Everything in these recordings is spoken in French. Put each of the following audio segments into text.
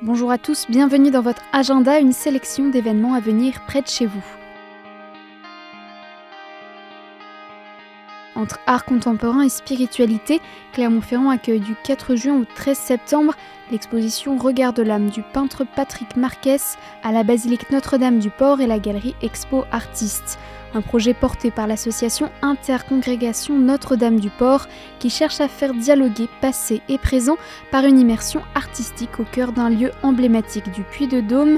Bonjour à tous, bienvenue dans votre agenda, une sélection d'événements à venir près de chez vous. Entre art contemporain et spiritualité, Clermont-Ferrand accueille du 4 juin au 13 septembre l'exposition Regard de l'âme du peintre Patrick Marquès à la basilique Notre-Dame-du-Port et la galerie Expo Artistes. Un projet porté par l'association Intercongrégation Notre-Dame-du-Port qui cherche à faire dialoguer passé et présent par une immersion artistique au cœur d'un lieu emblématique du Puy-de-Dôme.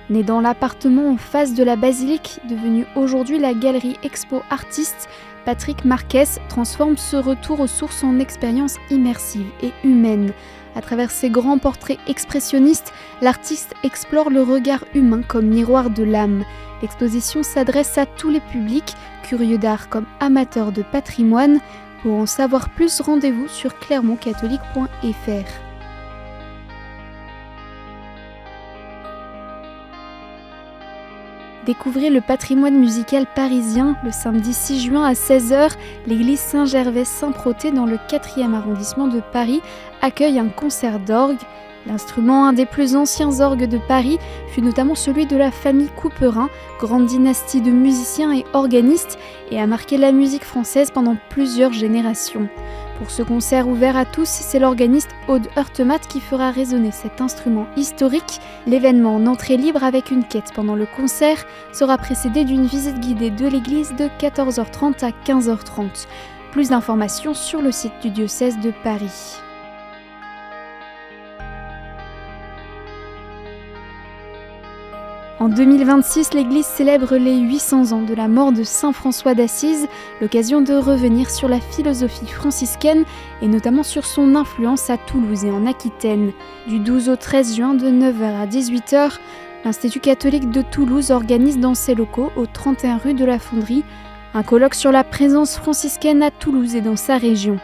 Né dans l'appartement en face de la basilique, devenu aujourd'hui la galerie Expo Artistes, Patrick Marquès transforme ce retour aux sources en expérience immersive et humaine. À travers ses grands portraits expressionnistes, l'artiste explore le regard humain comme miroir de l'âme. L'exposition s'adresse à tous les publics, curieux d'art comme amateurs de patrimoine. Pour en savoir plus, rendez-vous sur clermontcatholique.fr. Découvrez le patrimoine musical parisien le samedi 6 juin à 16h. L'église Saint-Gervais-Saint-Protais dans le 4e arrondissement de Paris accueille un concert d'orgue. L'instrument, un des plus anciens orgues de Paris, fut notamment celui de la famille Couperin, grande dynastie de musiciens et organistes, et a marqué la musique française pendant plusieurs générations. Pour ce concert ouvert à tous, c'est l'organiste Aude Heurtemat qui fera résonner cet instrument historique. L'événement en entrée libre avec une quête pendant le concert sera précédé d'une visite guidée de l'église de 14h30 à 15h30. Plus d'informations sur le site du diocèse de Paris. En 2026, l'Église célèbre les 800 ans de la mort de saint François d'Assise, l'occasion de revenir sur la philosophie franciscaine et notamment sur son influence à Toulouse et en Aquitaine. Du 12 au 13 juin de 9h à 18h, l'Institut catholique de Toulouse organise dans ses locaux, au 31 rue de la Fonderie, un colloque sur la présence franciscaine à Toulouse et dans sa région.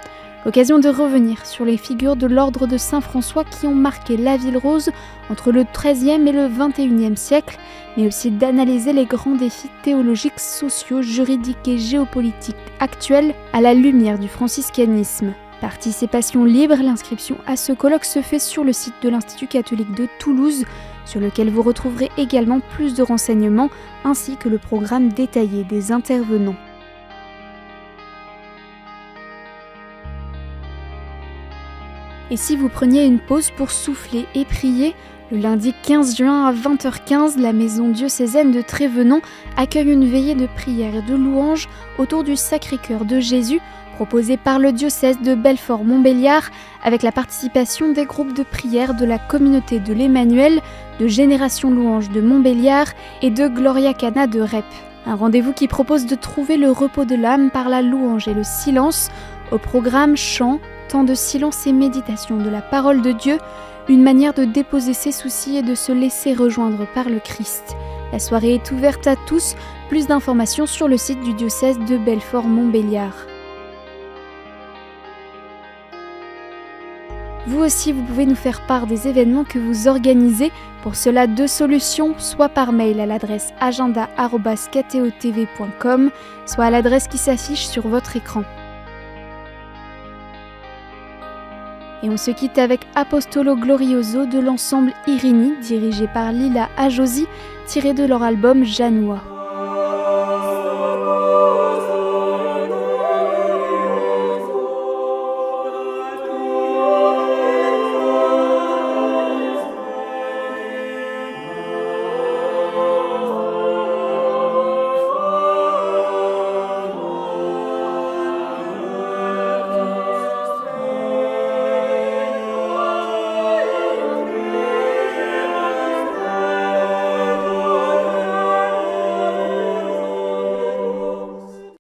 L'occasion de revenir sur les figures de l'ordre de Saint-François qui ont marqué la ville rose entre le XIIIe et le XXIe siècle, mais aussi d'analyser les grands défis théologiques, sociaux, juridiques et géopolitiques actuels à la lumière du franciscanisme. Participation libre, l'inscription à ce colloque se fait sur le site de l'Institut catholique de Toulouse, sur lequel vous retrouverez également plus de renseignements ainsi que le programme détaillé des intervenants. Et si vous preniez une pause pour souffler et prier, le lundi 15 juin à 20h15, la maison diocésaine de Trévenans accueille une veillée de prière et de louanges autour du Sacré-Cœur de Jésus, proposée par le diocèse de Belfort-Montbéliard, avec la participation des groupes de prière de la communauté de l'Emmanuel, de Génération Louange de Montbéliard et de Gloria Cana de Rep. Un rendez-vous qui propose de trouver le repos de l'âme par la louange et le silence, au programme chant, temps de silence et méditation de la parole de Dieu, une manière de déposer ses soucis et de se laisser rejoindre par le Christ. La soirée est ouverte à tous, plus d'informations sur le site du diocèse de Belfort-Montbéliard. Vous aussi, vous pouvez nous faire part des événements que vous organisez. Pour cela, 2 solutions, soit par mail à l'adresse agenda@ktotv.com, soit à l'adresse qui s'affiche sur votre écran. Et on se quitte avec Apostolo Glorioso de l'ensemble Irini, dirigé par Lila Ajosi, tiré de leur album Janoua.